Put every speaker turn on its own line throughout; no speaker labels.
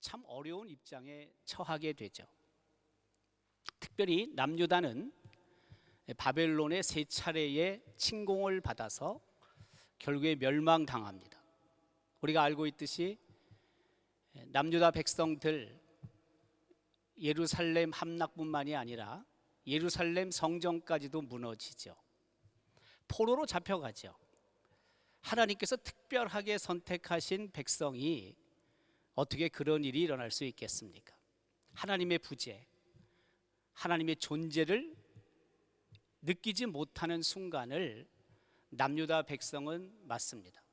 참 어려운 입장에 처하게 되죠. 특별히 남유다는 바벨론의 세 차례의 침공을 받아서 결국에 멸망당합니다. 우리가 알고 있듯이 남유다 백성들 예루살렘 함락뿐만이 아니라 예루살렘 성전까지도 무너지죠. 포로로 잡혀가죠. 하나님께서 특별하게 선택하신 백성이 어떻게 그런 일이 일어날 수 있겠습니까? 하나님의 부재, 하나님의 존재를 느끼지 못하는 순간을 남유다 백성은 맞습니다.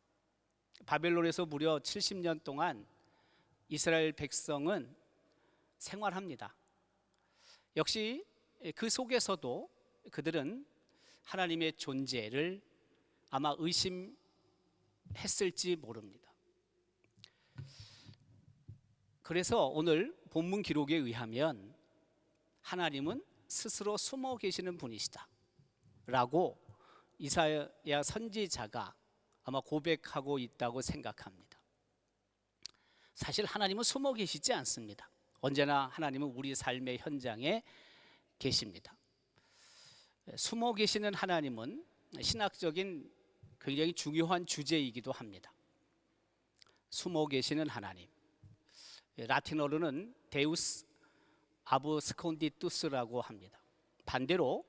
바벨론에서 무려 70년 동안 이스라엘 백성은 생활합니다. 역시 그 속에서도 그들은 하나님의 존재를 아마 의심했을지 모릅니다. 그래서 오늘 본문 기록에 의하면 하나님은 스스로 숨어 계시는 분이시다 라고 이사야 선지자가 아마 고백하고 있다고 생각합니다. 사실 하나님은 숨어 계시지 않습니다. 언제나 하나님은 우리 삶의 현장에 계십니다. 숨어 계시는 하나님은 신학적인 굉장히 중요한 주제이기도 합니다. 숨어 계시는 하나님, 라틴어로는 데우스 아브스콘디투스라고 합니다. 반대로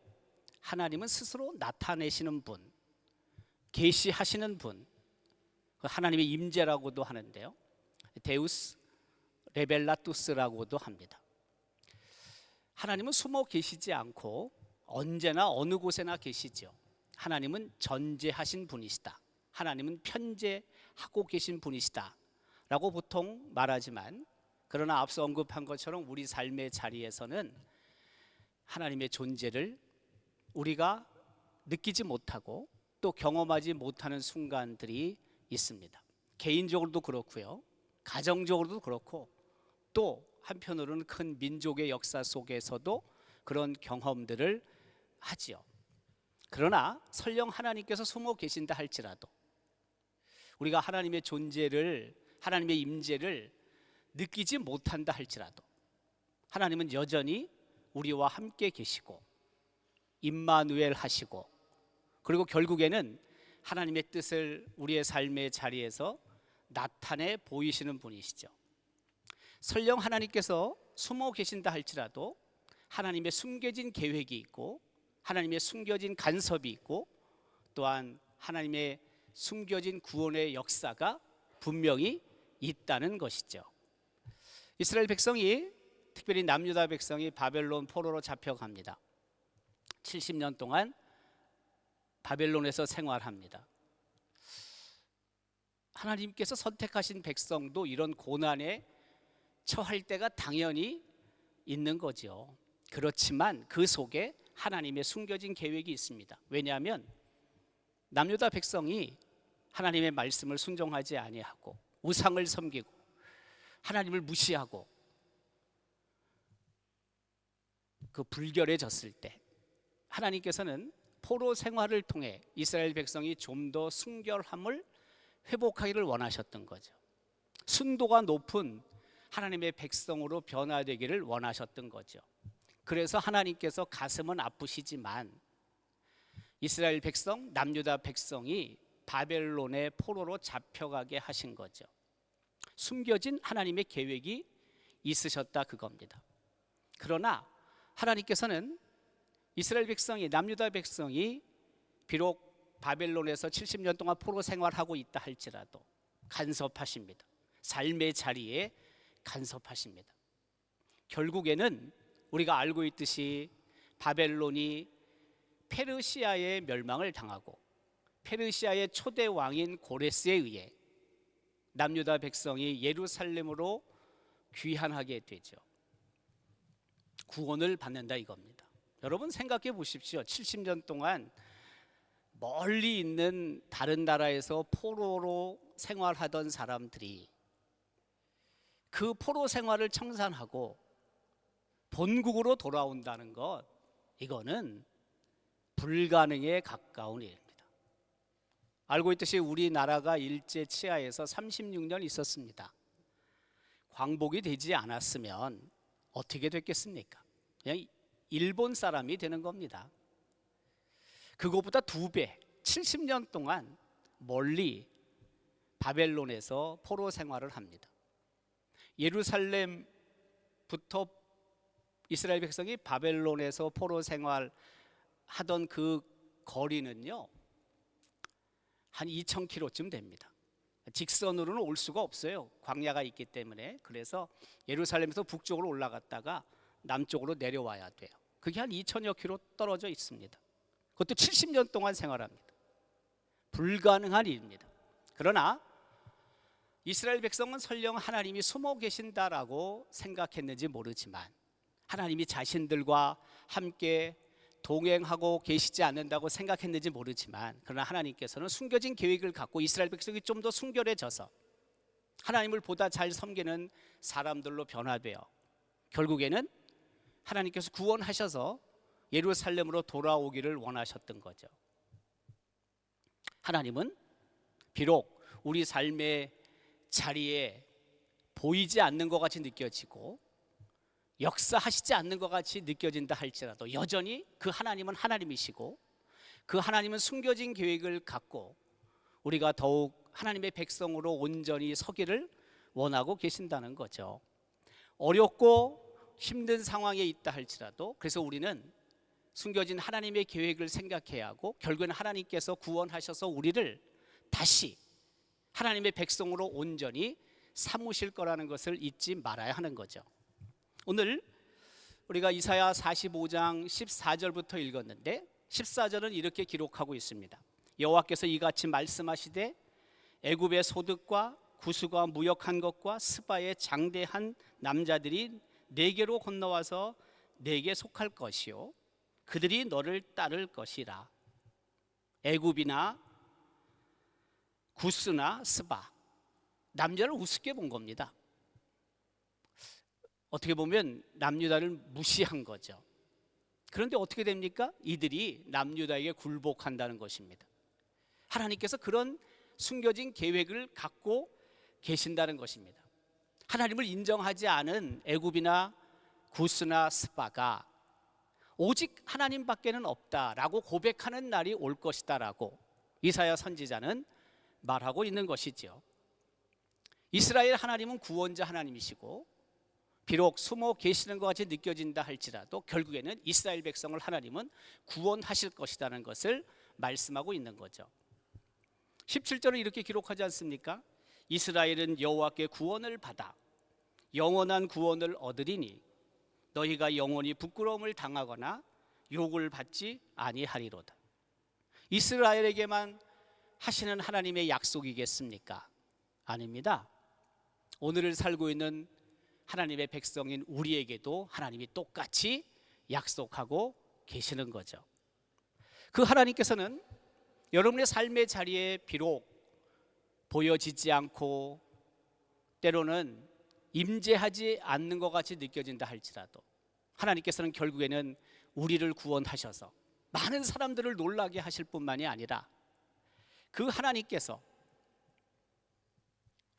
하나님은 스스로 나타내시는 분, 계시하시는 분, 하나님의 임재라고도 하는데요, 데우스 레벨라투스라고도 합니다. 하나님은 숨어 계시지 않고 언제나 어느 곳에나 계시죠. 하나님은 전제하신 분이시다, 하나님은 편재하고 계신 분이시다 라고 보통 말하지만, 그러나 앞서 언급한 것처럼 우리 삶의 자리에서는 하나님의 존재를 우리가 느끼지 못하고 또 경험하지 못하는 순간들이 있습니다. 개인적으로도 그렇고요, 가정적으로도 그렇고, 또 한편으로는 큰 민족의 역사 속에서도 그런 경험들을 하지요. 그러나 설령 하나님께서 숨어 계신다 할지라도, 우리가 하나님의 존재를, 하나님의 임재를 느끼지 못한다 할지라도 하나님은 여전히 우리와 함께 계시고 임마누엘 하시고, 그리고 결국에는 하나님의 뜻을 우리의 삶의 자리에서 나타내 보이시는 분이시죠. 설령 하나님께서 숨어 계신다 할지라도 하나님의 숨겨진 계획이 있고, 하나님의 숨겨진 간섭이 있고, 또한 하나님의 숨겨진 구원의 역사가 분명히 있다는 것이죠. 이스라엘 백성이, 특별히 남유다 백성이 바벨론 포로로 잡혀갑니다. 70년 동안 바벨론에서 생활합니다. 하나님께서 선택하신 백성도 이런 고난에 처할 때가 당연히 있는 거죠. 그렇지만 그 속에 하나님의 숨겨진 계획이 있습니다. 왜냐하면 남유다 백성이 하나님의 말씀을 순종하지 아니하고 우상을 섬기고 하나님을 무시하고 그 불결해졌을 때 하나님께서는 포로 생활을 통해 이스라엘 백성이 좀 더 순결함을 회복하기를 원하셨던 거죠. 순도가 높은 하나님의 백성으로 변화되기를 원하셨던 거죠. 그래서 하나님께서 가슴은 아프시지만 이스라엘 백성, 남유다 백성이 바벨론의 포로로 잡혀가게 하신 거죠. 숨겨진 하나님의 계획이 있으셨다 그겁니다. 그러나 하나님께서는 이스라엘 백성이, 남유다 백성이 비록 바벨론에서 70년 동안 포로 생활하고 있다 할지라도 간섭하십니다. 삶의 자리에 간섭하십니다. 결국에는 우리가 알고 있듯이 바벨론이 페르시아의 멸망을 당하고 페르시아의 초대 왕인 고레스에 의해 남유다 백성이 예루살렘으로 귀환하게 되죠. 구원을 받는다 이겁니다. 여러분 생각해 보십시오. 70년 동안 멀리 있는 다른 나라에서 포로로 생활하던 사람들이 그 포로 생활을 청산하고 본국으로 돌아온다는 것, 이거는 불가능에 가까운 일입니다. 알고 있듯이 우리나라가 일제 치하에서 36년 있었습니다. 광복이 되지 않았으면 어떻게 됐겠습니까? 그냥 일본 사람이 되는 겁니다. 그것보다 2배, 70년 동안 멀리 바벨론에서 포로 생활을 합니다. 예루살렘부터 이스라엘 백성이 바벨론에서 포로 생활하던 그 거리는요, 한 2,000km쯤 됩니다. 직선으로는 올 수가 없어요. 광야가 있기 때문에. 그래서 예루살렘에서 북쪽으로 올라갔다가 남쪽으로 내려와야 돼요. 그게 한 2,000여 킬로 떨어져 있습니다. 그것도 70년 동안 생활합니다. 불가능한 일입니다. 그러나 이스라엘 백성은 설령 하나님이 숨어 계신다라고 생각했는지 모르지만 하나님이 자신들과 함께 동행하고 계시지 않는다고 생각했는지 모르지만 그러나 하나님께서는 숨겨진 계획을 갖고 이스라엘 백성이 좀 더 순결해져서 하나님을 보다 잘 섬기는 사람들로 변화되어 결국에는 하나님께서 구원하셔서 예루살렘으로 돌아오기를 원하셨던 거죠. 하나님은 비록 우리 삶의 자리에 보이지 않는 것 같이 느껴지고 역사하시지 않는 것 같이 느껴진다 할지라도 여전히 그 하나님은 하나님이시고 그 하나님은 숨겨진 계획을 갖고 우리가 더욱 하나님의 백성으로 온전히 서기를 원하고 계신다는 거죠. 어렵고 힘든 상황에 있다 할지라도 그래서 우리는 숨겨진 하나님의 계획을 생각해야 하고 결국에는 하나님께서 구원하셔서 우리를 다시 하나님의 백성으로 온전히 삼으실 거라는 것을 잊지 말아야 하는 거죠. 오늘 우리가 이사야 45장 14절부터 읽었는데 14절은 이렇게 기록하고 있습니다. 여호와께서 이같이 말씀하시되 애굽의 소득과 구수가 무역한 것과 스바의 장대한 남자들이 내게로 건너와서 내게 속할 것이요 그들이 너를 따를 것이라. 애굽이나 구스나 스바 남자를 우습게 본 겁니다. 어떻게 보면 남유다를 무시한 거죠. 그런데 어떻게 됩니까? 이들이 남유다에게 굴복한다는 것입니다. 하나님께서 그런 숨겨진 계획을 갖고 계신다는 것입니다. 하나님을 인정하지 않은 애굽이나 구스나 스바가 오직 하나님밖에는 없다라고 고백하는 날이 올 것이다라고 이사야 선지자는 말하고 있는 것이지요. 이스라엘 하나님은 구원자 하나님이시고 비록 숨어 계시는 것 같이 느껴진다 할지라도 결국에는 이스라엘 백성을 하나님은 구원하실 것이라는 것을 말씀하고 있는 거죠. 17절은 이렇게 기록하지 않습니까? 이스라엘은 여호와께 구원을 받아 영원한 구원을 얻으리니 너희가 영원히 부끄러움을 당하거나 욕을 받지 아니하리로다. 이스라엘에게만 하시는 하나님의 약속이겠습니까? 아닙니다. 오늘을 살고 있는 하나님의 백성인 우리에게도 하나님이 똑같이 약속하고 계시는 거죠. 그 하나님께서는 여러분의 삶의 자리에 비록 보여지지 않고 때로는 임재하지 않는 것 같이 느껴진다 할지라도 하나님께서는 결국에는 우리를 구원하셔서 많은 사람들을 놀라게 하실 뿐만이 아니라 그 하나님께서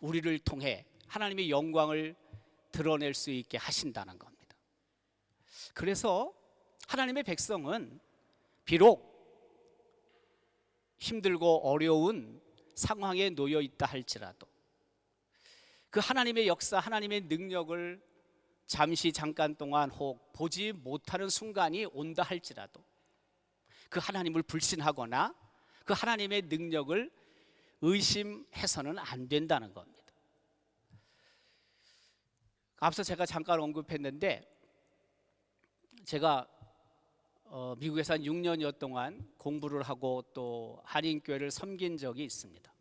우리를 통해 하나님의 영광을 드러낼 수 있게 하신다는 겁니다. 그래서 하나님의 백성은 비록 힘들고 어려운 상황에 놓여 있다 할지라도 그 하나님의 역사, 하나님의 능력을 잠시 잠깐 동안 혹 보지 못하는 순간이 온다 할지라도 그 하나님을 불신하거나 그 하나님의 능력을 의심해서는 안 된다는 겁니다. 앞서 제가 잠깐 언급했는데 제가 미국에서 한 6년여 동안 공부를 하고 또 한인교회를 섬긴 적이 있습니다.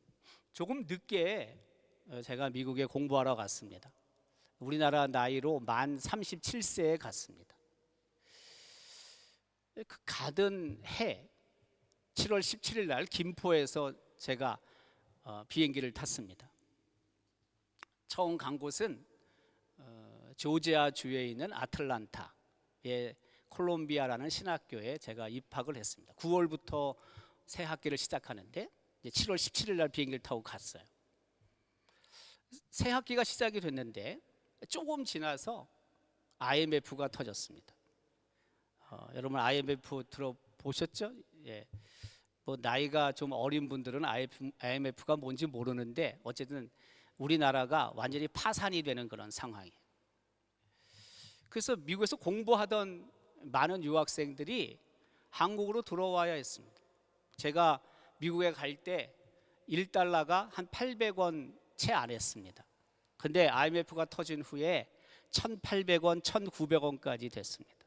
조금 늦게 제가 미국에 공부하러 갔습니다. 우리나라 나이로 만 37세에 갔습니다. 그 가던 해 7월 17일 날 김포에서 제가 비행기를 탔습니다. 처음 간 곳은 조지아 주에 있는 아틀란타의 콜롬비아라는 신학교에 제가 입학을 했습니다. 9월부터 새 학기를 시작하는데 이제 7월 17일 날 비행기를 타고 갔어요. 새 학기가 시작이 됐는데 조금 지나서 IMF가 터졌습니다. 여러분 IMF 들어보셨죠? 예. 뭐 나이가 좀 어린 분들은 IMF가 뭔지 모르는데 어쨌든 우리나라가 완전히 파산이 되는 그런 상황이에요. 그래서 미국에서 공부하던 많은 유학생들이 한국으로 들어와야 했습니다. 제가 미국에 갈 때 1달러가 한 800원 채 안 했습니다. 근데 IMF가 터진 후에 1,800원, 1,900원까지 됐습니다.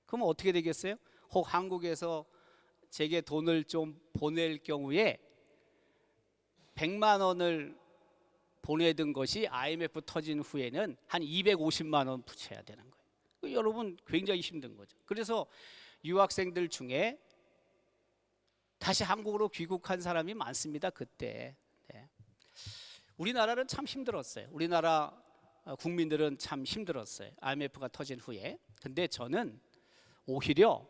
그럼 어떻게 되겠어요? 혹 한국에서 제게 돈을 좀 보낼 경우에 100만 원을 보내던 것이 IMF 터진 후에는 한 250만 원 붙여야 되는 거예요. 여러분 굉장히 힘든 거죠. 그래서 유학생들 중에 다시 한국으로 귀국한 사람이 많습니다. 그때. 네. 우리나라는 참 힘들었어요. 우리나라 국민들은 참 힘들었어요. IMF가 터진 후에. 근데 저는 오히려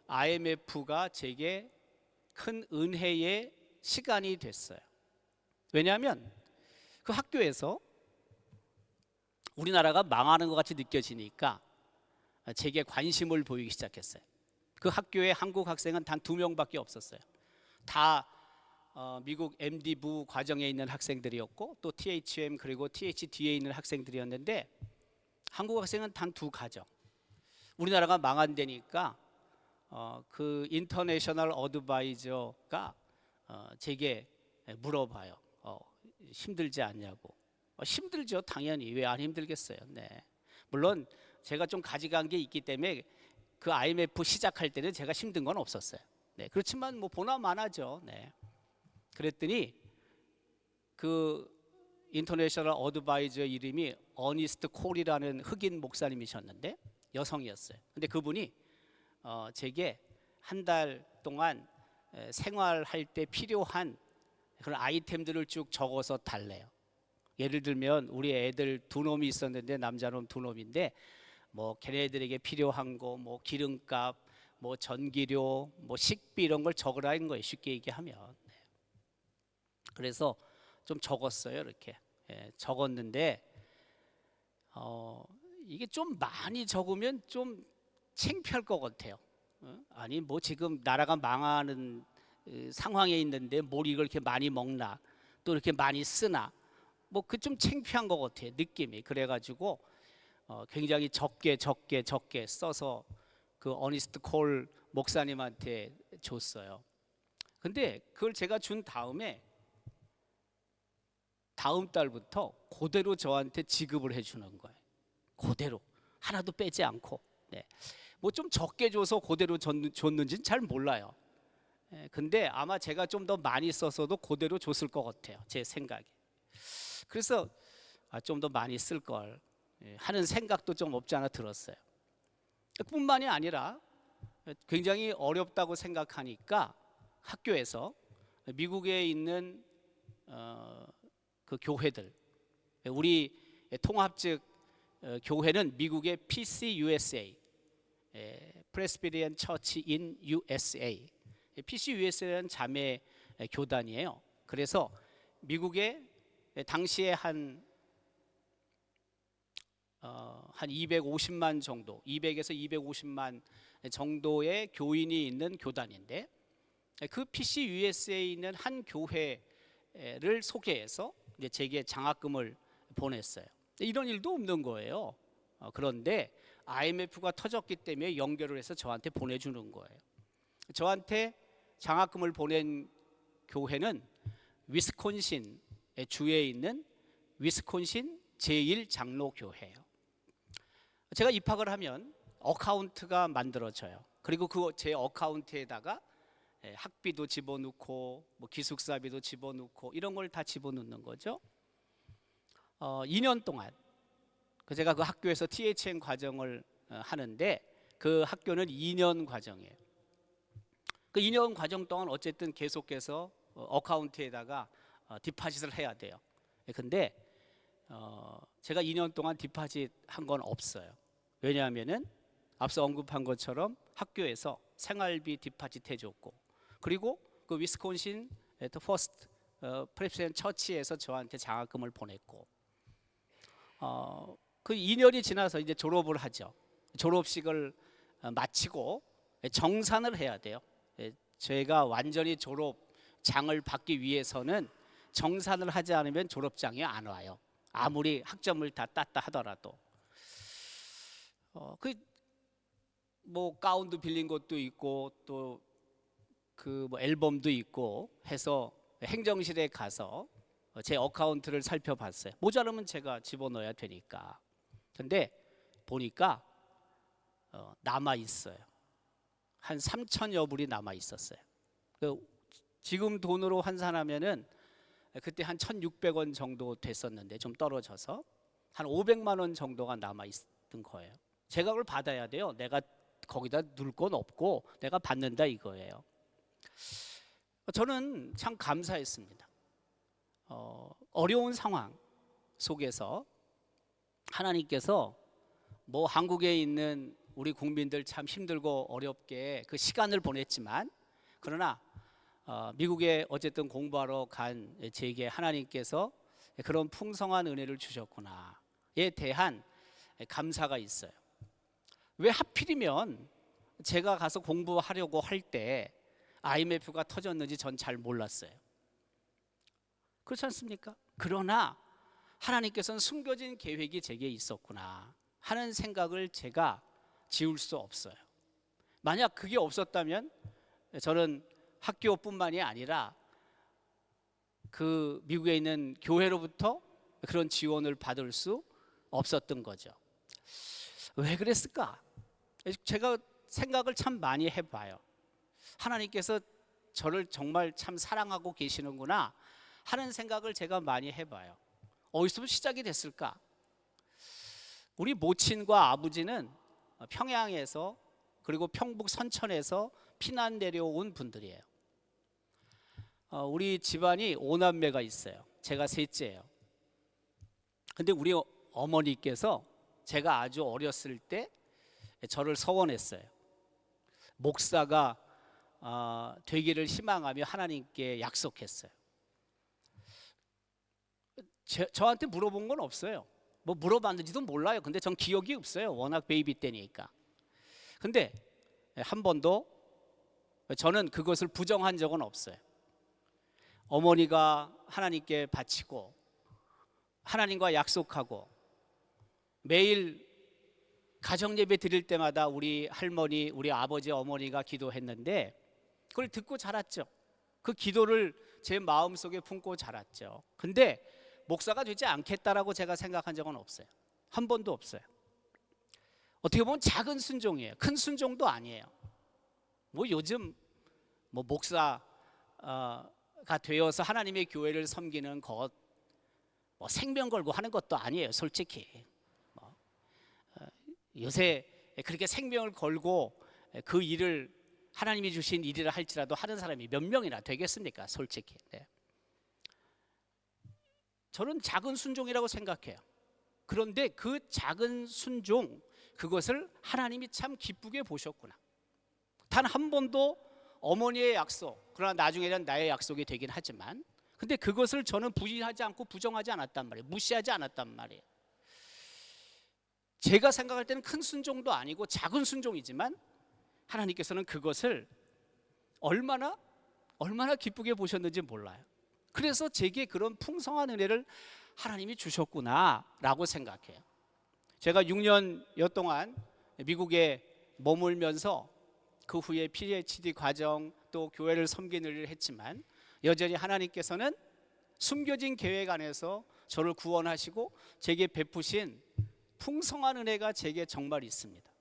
IMF가 제게 큰 은혜의 시간이 됐어요. 왜냐하면 그 학교에서 우리나라가 망하는 것 같이 느껴지니까 제게 관심을 보이기 시작했어요. 그 학교에 한국 학생은 단 2명밖에 없었어요. 다 미국 MD부 과정에 있는 학생들이었고 또 THM 그리고 THD에 있는 학생들이었는데 한국 학생은 단 2가정. 우리나라가 망한다니까 그 인터내셔널 어드바이저가 제게 물어봐요. 힘들지 않냐고. 힘들죠, 당연히. 왜 안 힘들겠어요. 네. 물론 제가 좀 가져간 게 있기 때문에 그 IMF 시작할 때는 제가 힘든 건 없었어요. 네. 그렇지만 뭐 보나마나죠. 네. 그랬더니 그 인터내셔널 어드바이저 이름이 어니스트 콜이라는 흑인 목사님이셨는데 여성이었어요. 근데 그분이 제게 한 달 동안 생활할 때 필요한 그런 아이템들을 쭉 적어서 달래요. 예를 들면 우리 애들 2놈이 있었는데 남자놈 2놈인데 뭐 걔네들에게 필요한 거 뭐 기름값 뭐 전기료 뭐 식비 이런 걸 적으라는 거예요. 쉽게 얘기하면. 네. 그래서 좀 적었어요. 이렇게 적었는데 이게 좀 많이 적으면 좀 창피할 것 같아요. 아니 뭐 지금 나라가 망하는 상황에 있는데 뭘 이걸 이렇게 많이 먹나 또 이렇게 많이 쓰나 뭐 그 좀 창피한 것 같아요. 느낌이. 그래가지고 굉장히 적게 써서 그 어니스트 콜 목사님한테 줬어요. 근데 그걸 제가 준 다음에 다음 달부터 그대로 저한테 지급을 해주는 거예요. 그대로 하나도 빼지 않고. 네. 뭐 좀 적게 줘서 그대로 줬는지는 잘 몰라요. 근데 아마 제가 좀 더 많이 써서도 그대로 줬을 것 같아요. 제 생각에. 그래서 좀 더 많이 쓸 걸 하는 생각도 좀 없지 않아 들었어요. 뿐만이 아니라 굉장히 어렵다고 생각하니까 학교에서 미국에 있는 그 교회들, 우리 통합적 교회는 미국의 PCUSA, Presbyterian Church in USA, PCUSA라는 자매 교단이에요. 그래서 미국에 당시에 한 250만 정도, 200에서 250만 정도의 교인이 있는 교단인데 그 PCUSA에 있는 한 교회를 소개해서 이제 제게 장학금을 보냈어요. 이런 일도 없는 거예요. 그런데 IMF가 터졌기 때문에 연결을 해서 저한테 보내주는 거예요. 저한테 장학금을 보낸 교회는 위스콘신 주에 있는 위스콘신 제1장로교회예요. 제가 입학을 하면 어카운트가 만들어져요. 그리고 그 제 어카운트에다가 학비도 집어넣고 뭐 기숙사비도 집어넣고 이런 걸 다 집어넣는 거죠. 2년 동안 제가 그 학교에서 THM 과정을 하는데 그 학교는 2년 과정이에요. 그 2년 과정 동안 어쨌든 계속해서 어카운트에다가 디파짓을 해야 돼요. 근데 제가 2년 동안 디파짓 한 건 없어요. 왜냐하면은 앞서 언급한 것처럼 학교에서 생활비 디파짓 해줬고 그리고 그 위스콘신 퍼스트 프레스비테리안 처치에서 저한테 장학금을 보냈고 그 2년이 지나서 이제 졸업을 하죠. 졸업식을 마치고 정산을 해야 돼요. 제가 완전히 졸업장을 받기 위해서는 정산을 하지 않으면 졸업장이 안 와요. 아무리 학점을 다 땄다 하더라도. 그 뭐 가운도 빌린 것도 있고 또 그 뭐 앨범도 있고 해서 행정실에 가서 제 어카운트를 살펴봤어요. 모자르면 제가 집어넣어야 되니까. 근데 보니까 남아 있어요. 한 3천여 불이 남아 있었어요. 지금 돈으로 환산하면은 그때 한 1,600원 정도 됐었는데 좀 떨어져서 한 500만 원 정도가 남아 있던 거예요. 제가 그걸 받아야 돼요. 내가 거기다 넣을 건 없고 내가 받는다 이거예요. 저는 참 감사했습니다. 어려운 상황 속에서 하나님께서 뭐 한국에 있는 우리 국민들 참 힘들고 어렵게 그 시간을 보냈지만 그러나 미국에 어쨌든 공부하러 간 제게 하나님께서 그런 풍성한 은혜를 주셨구나에 대한 감사가 있어요. 왜 하필이면 제가 가서 공부하려고 할 때 IMF가 터졌는지 전 잘 몰랐어요. 그렇지 않습니까? 그러나 하나님께서는 숨겨진 계획이 제게 있었구나 하는 생각을 제가 지울 수 없어요. 만약 그게 없었다면 저는 학교뿐만이 아니라 그 미국에 있는 교회로부터 그런 지원을 받을 수 없었던 거죠. 왜 그랬을까? 제가 생각을 참 많이 해봐요. 하나님께서 저를 정말 참 사랑하고 계시는구나 하는 생각을 제가 많이 해봐요. 어디서부터 시작이 됐을까? 우리 모친과 아버지는 평양에서 그리고 평북 선천에서 피난 내려온 분들이에요. 우리 집안이 5남매가 있어요. 제가 셋째예요. 근데 우리 어머니께서 제가 아주 어렸을 때 저를 서원했어요. 목사가 되기를 희망하며 하나님께 약속했어요. 저한테 물어본 건 없어요. 뭐 물어봤는지도 몰라요. 근데 전 기억이 없어요. 워낙 베이비 때니까. 근데 한 번도 저는 그것을 부정한 적은 없어요. 어머니가 하나님께 바치고 하나님과 약속하고 매일 가정 예배 드릴 때마다 우리 할머니, 우리 아버지, 어머니가 기도했는데 그걸 듣고 자랐죠. 그 기도를 제 마음속에 품고 자랐죠. 근데 목사가 되지 않겠다라고 제가 생각한 적은 없어요. 한 번도 없어요. 어떻게 보면 작은 순종이에요. 큰 순종도 아니에요. 뭐 요즘 뭐 목사가 되어서 하나님의 교회를 섬기는 것, 뭐 생명 걸고 하는 것도 아니에요. 솔직히 요새 그렇게 생명을 걸고 그 일을 하나님이 주신 일이라 할지라도 하는 사람이 몇 명이나 되겠습니까? 솔직히. 네. 저는 작은 순종이라고 생각해요. 그런데 그 작은 순종, 그것을 하나님이 참 기쁘게 보셨구나. 단 한 번도 어머니의 약속, 그러나 나중에는 나의 약속이 되긴 하지만, 근데 그것을 저는 부인하지 않고 부정하지 않았단 말이에요. 무시하지 않았단 말이에요. 제가 생각할 때는 큰 순종도 아니고 작은 순종이지만 하나님께서는 그것을 얼마나 기쁘게 보셨는지 몰라요. 그래서 제게 그런 풍성한 은혜를 하나님이 주셨구나라고 생각해요. 제가 6년여 동안 미국에 머물면서 그 후에 PhD 과정 또 교회를 섬기는 일을 했지만 여전히 하나님께서는 숨겨진 계획 안에서 저를 구원하시고 제게 베푸신 풍성한 은혜가 제게 정말 있습니다.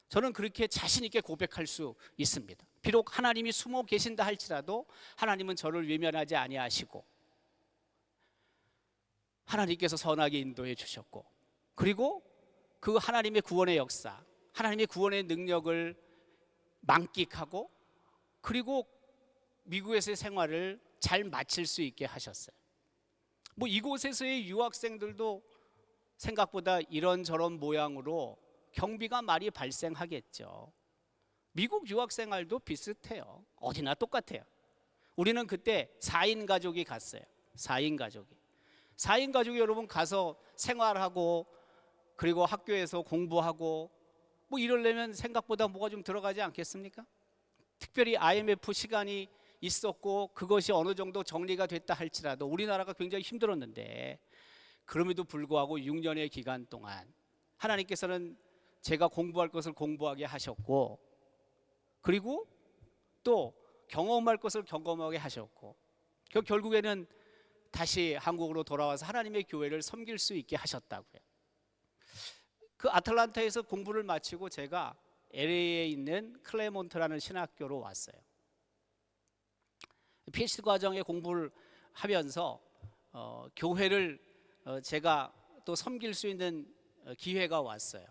저는 그렇게 자신 있게 고백할 수 있습니다. 비록 하나님이 숨어 계신다 할지라도 하나님은 저를 외면하지 아니하시고 하나님께서 선하게 인도해 주셨고, 그리고 그 하나님의 구원의 역사, 하나님의 구원의 능력을 만끽하고 그리고 미국에서의 생활을 잘 마칠 수 있게 하셨어요. 뭐 이곳에서의 유학생들도 생각보다 이런저런 모양으로 경비가 많이 발생하겠죠. 미국 유학생활도 비슷해요. 어디나 똑같아요. 우리는 그때 4인 가족이 갔어요. 4인 가족이. 4인 가족이 여러분 가서 생활하고 그리고 학교에서 공부하고 뭐 이러려면 생각보다 뭐가 좀 들어가지 않겠습니까? 특별히 IMF 시간이 있었고 그것이 어느 정도 정리가 됐다 할지라도 우리나라가 굉장히 힘들었는데, 그럼에도 불구하고 6년의 기간 동안 하나님께서는 제가 공부할 것을 공부하게 하셨고, 그리고 또 경험할 것을 경험하게 하셨고, 결국에는 다시 한국으로 돌아와서 하나님의 교회를 섬길 수 있게 하셨다고요. 그 아틀란타에서 공부를 마치고 제가 LA에 있는 클레몬트라는 신학교로 왔어요. PhD 과정에 공부를 하면서 교회를 제가 또 섬길 수 있는 기회가 왔어요.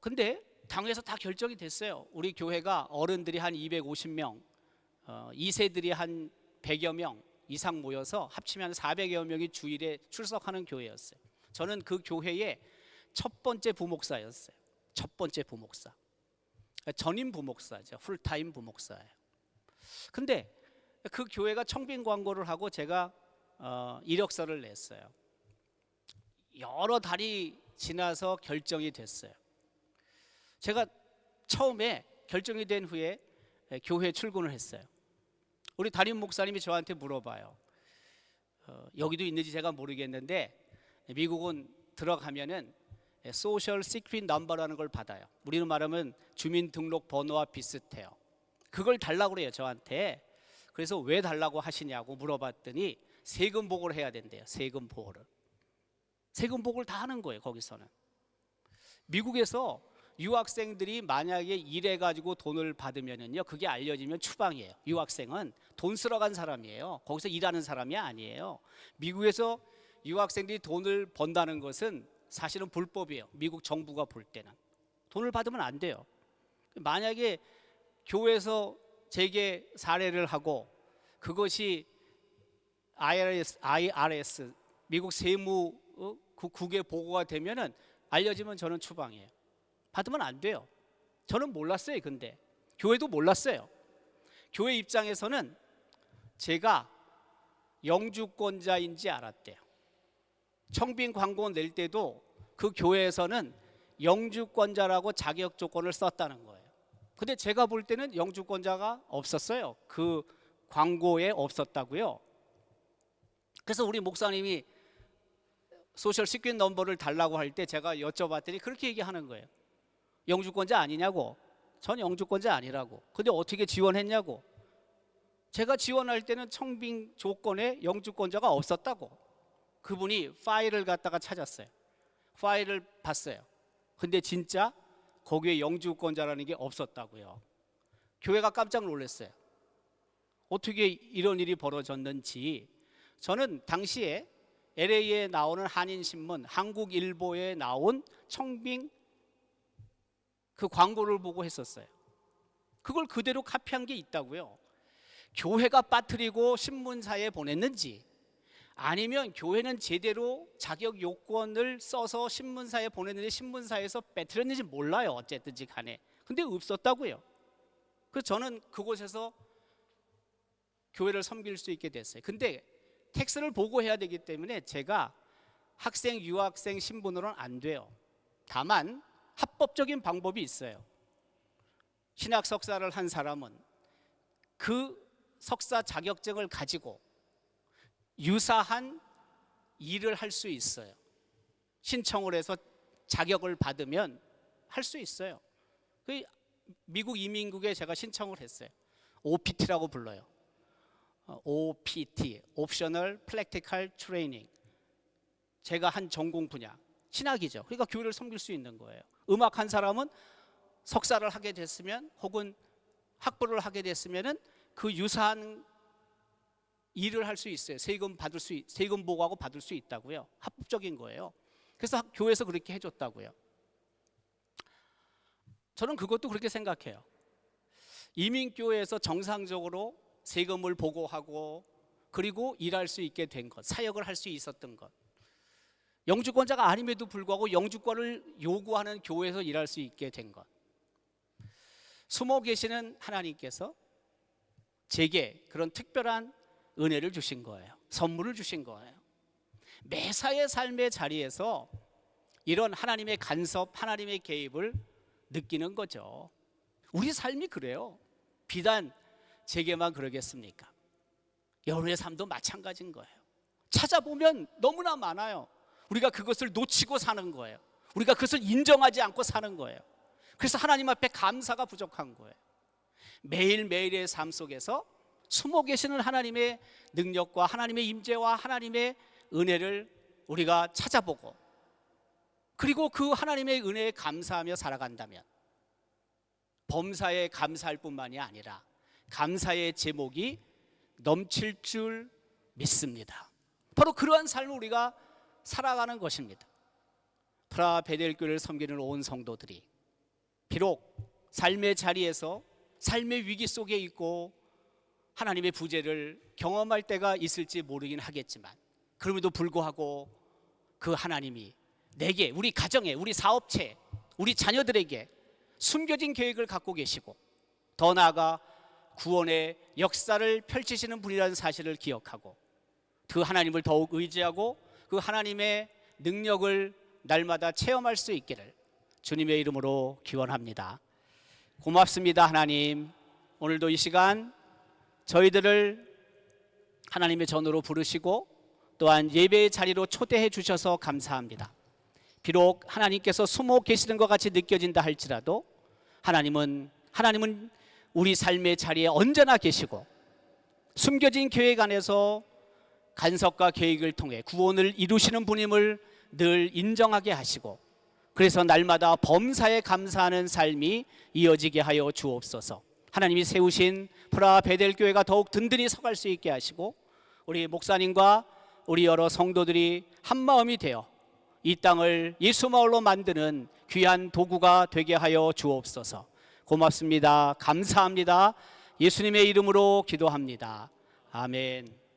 근데 당에서 다 결정이 됐어요. 우리 교회가 어른들이 한 250명, 2세들이 한 100여 명 이상 모여서 합치면 400여 명이 주일에 출석하는 교회였어요. 저는 그 교회의 첫 번째 부목사였어요. 첫 번째 부목사. 전임 부목사죠. 풀타임 부목사예요. 근데 그 교회가 청빙 광고를 하고 제가 이력서를 냈어요. 여러 달이 지나서 결정이 됐어요. 제가 처음에 결정이 된 후에 교회에 출근을 했어요. 우리 담임 목사님이 저한테 물어봐요. 여기도 있는지 제가 모르겠는데 미국은 들어가면은 소셜 시크릿 넘버라는 걸 받아요. 우리는 말하면 주민등록 번호와 비슷해요. 그걸 달라고 그래요, 저한테. 그래서 왜 달라고 하시냐고 물어봤더니 세금 보고를 해야 된대요. 세금 보고를. 세금 보고를 다 하는 거예요, 거기서는. 미국에서 유학생들이 만약에 일해가지고 돈을 받으면은요, 그게 알려지면 추방이에요. 유학생은 돈 쓰러 간 사람이에요. 거기서 일하는 사람이 아니에요. 미국에서 유학생들이 돈을 번다는 것은 사실은 불법이에요. 미국 정부가 볼 때는. 돈을 받으면 안 돼요. 만약에 교회에서 제게 사례를 하고 그것이 IRS 미국 세무국에 보고가 되면은 알려지면 저는 추방이에요. 받으면 안 돼요. 저는 몰랐어요. 근데 교회도 몰랐어요. 교회 입장에서는 제가 영주권자인지 알았대요. 청빙 광고 낼 때도 그 교회에서는 영주권자라고 자격 조건을 썼다는 거예요. 근데 제가 볼 때는 영주권자가 없었어요. 그 광고에 없었다고요. 그래서 우리 목사님이 소셜 시큐리티 넘버를 달라고 할 때 제가 여쭤봤더니 그렇게 얘기하는 거예요. 영주권자 아니냐고. 전 영주권자 아니라고. 근데 어떻게 지원했냐고. 제가 지원할 때는 청빙 조건에 영주권자가 없었다고. 그분이 파일을 갖다가 찾았어요. 파일을 봤어요. 근데 진짜 거기에 영주권자라는 게 없었다고요. 교회가 깜짝 놀랐어요. 어떻게 이런 일이 벌어졌는지. 저는 당시에 LA에 나오는 한인신문, 한국일보에 나온 청빙 그 광고를 보고 했었어요. 그걸 그대로 카피한 게 있다고요. 교회가 빠뜨리고 신문사에 보냈는지, 아니면 교회는 제대로 자격 요건을 써서 신문사에 보냈는지 신문사에서 빼뜨렸는지 몰라요. 어쨌든지 간에. 근데 없었다고요. 그래서 저는 그곳에서 교회를 섬길 수 있게 됐어요. 근데 텍스를 보고해야 되기 때문에 제가 학생, 유학생 신분으로는 안 돼요. 다만 합법적인 방법이 있어요. 신학 석사를 한 사람은 그 석사 자격증을 가지고 유사한 일을 할 수 있어요. 신청을 해서 자격을 받으면 할 수 있어요. 그 미국 이민국에 제가 신청을 했어요. OPT라고 불러요. OPT, Optional Practical Training. 제가 한 전공 분야, 신학이죠. 그러니까 교회를 섬길 수 있는 거예요. 음악 한 사람은 석사를 하게 됐으면 혹은 학부를 하게 됐으면은 그 유사한 일을 할 수 있어요. 세금 보고하고 받을 수 있다고요. 합법적인 거예요. 그래서 교회에서 그렇게 해줬다고요. 저는 그것도 그렇게 생각해요. 이민교회에서 정상적으로 세금을 보고하고 그리고 일할 수 있게 된 것, 사역을 할 수 있었던 것, 영주권자가 아님에도 불구하고 영주권을 요구하는 교회에서 일할 수 있게 된 것, 숨어 계시는 하나님께서 제게 그런 특별한 은혜를 주신 거예요. 선물을 주신 거예요. 매사의 삶의 자리에서 이런 하나님의 간섭, 하나님의 개입을 느끼는 거죠. 우리 삶이 그래요. 비단 제게만 그러겠습니까? 여러분의 삶도 마찬가지인 거예요. 찾아보면 너무나 많아요. 우리가 그것을 놓치고 사는 거예요. 우리가 그것을 인정하지 않고 사는 거예요. 그래서 하나님 앞에 감사가 부족한 거예요. 매일매일의 삶 속에서 숨어 계시는 하나님의 능력과 하나님의 임재와 하나님의 은혜를 우리가 찾아보고, 그리고 그 하나님의 은혜에 감사하며 살아간다면 범사에 감사할 뿐만이 아니라 감사의 제목이 넘칠 줄 믿습니다. 바로 그러한 삶을 우리가 살아가는 것입니다. 프라 베델교회를 섬기는 온 성도들이 비록 삶의 자리에서 삶의 위기 속에 있고 하나님의 부재를 경험할 때가 있을지 모르긴 하겠지만, 그럼에도 불구하고 그 하나님이 내게, 우리 가정에, 우리 사업체, 우리 자녀들에게 숨겨진 계획을 갖고 계시고, 더 나아가 구원의 역사를 펼치시는 분이라는 사실을 기억하고 그 하나님을 더욱 의지하고 그 하나님의 능력을 날마다 체험할 수 있기를 주님의 이름으로 기원합니다. 고맙습니다. 하나님, 오늘도 이 시간 저희들을 하나님의 전으로 부르시고 또한 예배의 자리로 초대해 주셔서 감사합니다. 비록 하나님께서 숨어 계시는 것 같이 느껴진다 할지라도 하나님은 우리 삶의 자리에 언제나 계시고 숨겨진 계획 안에서 간섭과 계획을 통해 구원을 이루시는 분임을 늘 인정하게 하시고, 그래서 날마다 범사에 감사하는 삶이 이어지게 하여 주옵소서. 하나님이 세우신 프라 베델교회가 더욱 든든히 서갈 수 있게 하시고, 우리 목사님과 우리 여러 성도들이 한마음이 되어 이 땅을 예수 마을로 만드는 귀한 도구가 되게 하여 주옵소서. 고맙습니다. 감사합니다. 예수님의 이름으로 기도합니다. 아멘.